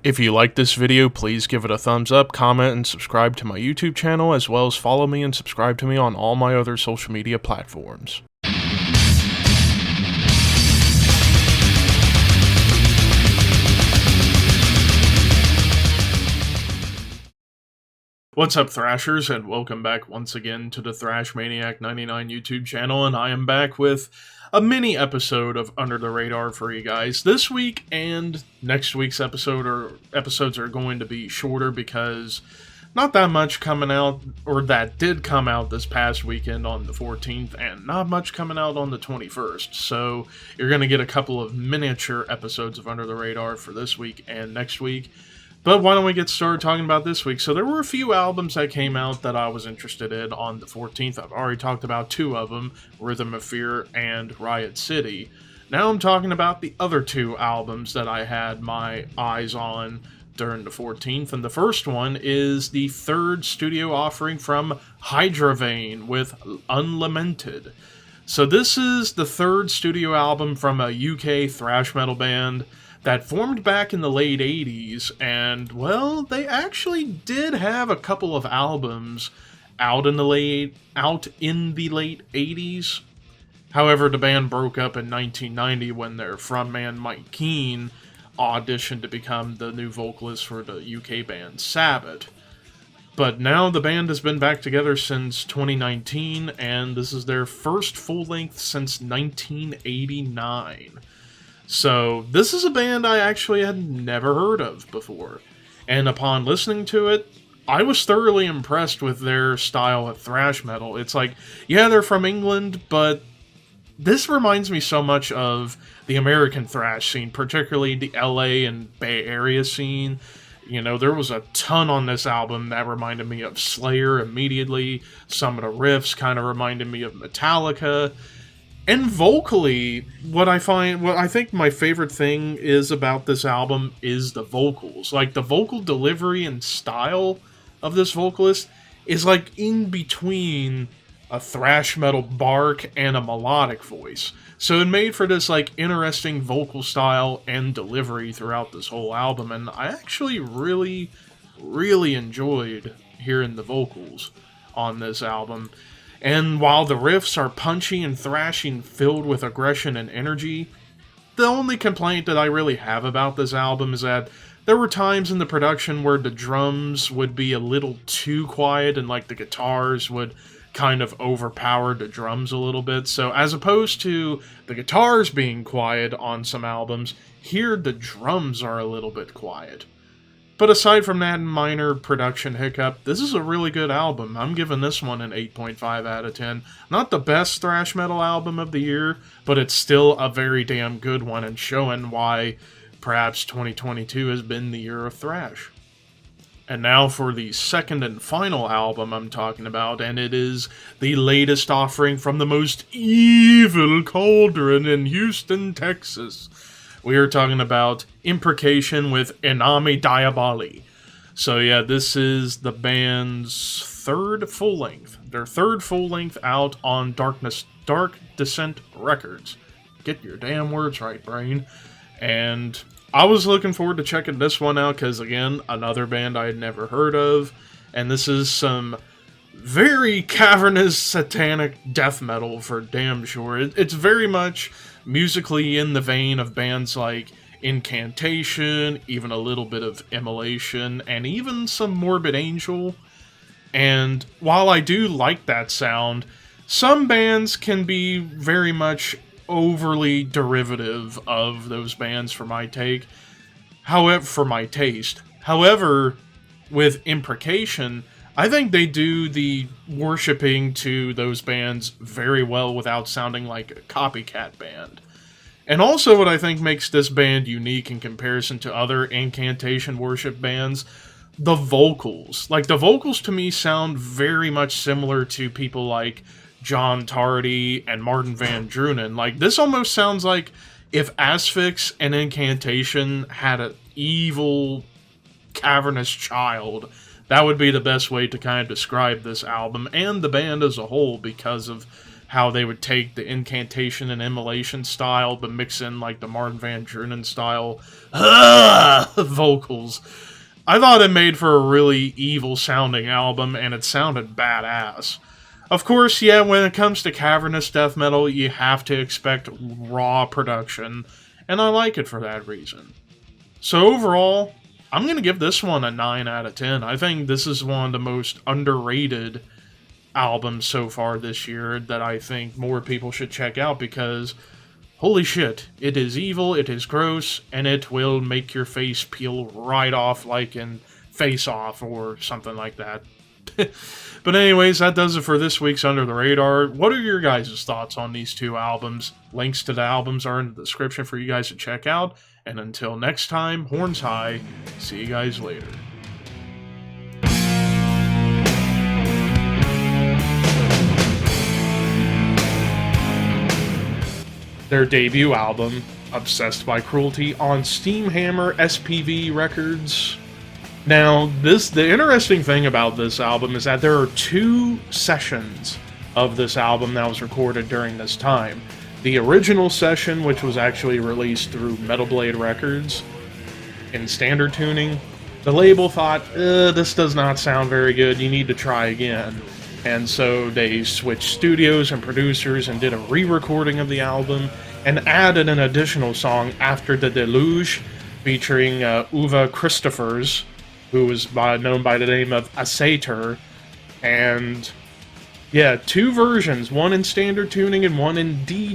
If you like this video, please give it a thumbs up, comment, and subscribe to my YouTube channel, as well as follow me and subscribe to me on all my other social media platforms. What's up, Thrashers, and welcome back once again to the Thrash Maniac 99 YouTube channel, and I am back with a mini episode of Under the Radar for you guys. This week and next week's episodes are going to be shorter because not that much coming out, or that did come out this past weekend on the 14th, and not much coming out on the 21st. So you're going to get a couple of miniature episodes of Under the Radar for this week and next week. But why don't we get started talking about this week? So there were a few albums that came out that I was interested in on the 14th. I've already talked about two of them, Rhythm of Fear and Riot City. Now I'm talking about the other two albums that I had my eyes on during the 14th. And the first one is the third studio offering from Hydra with Unlamented. So this is the third studio album from a UK thrash metal band that formed back in the late 80s, and, well, they actually did have a couple of albums out in the late 80s. However, the band broke up in 1990 when their frontman Mike Keane auditioned to become the new vocalist for the UK band Sabbath. But now the band has been back together since 2019, and this is their first full-length since 1989. So, this is a band I actually had never heard of before, and upon listening to it, I was thoroughly impressed with their style of thrash metal. It's like, yeah, they're from England, but this reminds me so much of the American thrash scene, particularly the LA and Bay Area scene. You know, there was a ton on this album that reminded me of Slayer immediately. Some of the riffs kind of reminded me of Metallica. And vocally, what I think my favorite thing is about this album is the vocals. Like, the vocal delivery and style of this vocalist is like in between a thrash metal bark and a melodic voice. So it made for this like interesting vocal style and delivery throughout this whole album, and I actually really enjoyed hearing the vocals on this album. And while the riffs are punchy and thrashing, filled with aggression and energy, the only complaint that I really have about this album is that there were times in the production where the drums would be a little too quiet and like the guitars would kind of overpower the drums a little bit. So as opposed to the guitars being quiet on some albums, here the drums are a little bit quiet. But aside from that minor production hiccup, this is a really good album. I'm giving this one an 8.5 out of 10. Not the best thrash metal album of the year, but it's still a very damn good one, and showing why perhaps 2022 has been the year of thrash. And now for the second and final album I'm talking about, and it is the latest offering from the most evil cauldron in Houston, Texas. We are talking about Imprecation with a.k.a. Diaboli. So yeah, this is the band's third full-length. Their third full-length out on Dark Descent Records. Get your damn words right, brain. And I was looking forward to checking this one out because, again, another band I had never heard of. And this is some very cavernous, satanic death metal for damn sure. It's very much musically in the vein of bands like Incantation, even a little bit of Immolation, and even some Morbid Angel. And while I do like that sound, some bands can be very much overly derivative of those bands for my taste. However, with Imprecation, I think they do the worshipping to those bands very well without sounding like a copycat band. And also what I think makes this band unique in comparison to other Incantation worship bands, the vocals. Like, the vocals to me sound very much similar to people like John Tardy and Martin Van Drunen. Like, this almost sounds like if Asphyx and Incantation had an evil, cavernous child. That would be the best way to kind of describe this album and the band as a whole, because of how they would take the incantation and immolation style, but mix in like the Martin Van Buren style vocals. I thought it made for a really evil sounding album, and it sounded badass. Of course, yeah, when it comes to cavernous death metal, you have to expect raw production, and I like it for that reason. So overall, I'm going to give this one a 9 out of 10. I think this is one of the most underrated albums so far this year that I think more people should check out because, holy shit, it is evil, it is gross, and it will make your face peel right off like in Face Off or something like that. But anyways, that does it for this week's Under the Radar. What are your guys' thoughts on these two albums? Links to the albums are in the description for you guys to check out. And until next time, horns high. See you guys later. Their debut album, Obsessed by Cruelty, on Steamhammer SPV Records. Now, the interesting thing about this album is that there are 2 sessions of this album that was recorded during this time. The original session, which was actually released through Metal Blade Records in standard tuning, the label thought, this does not sound very good, you need to try again. And so they switched studios and producers and did a re-recording of the album and added an additional song, After the Deluge, featuring Uwe Christophers, who was known by the name of ADATA, and yeah, 2 versions, one in standard tuning and one in D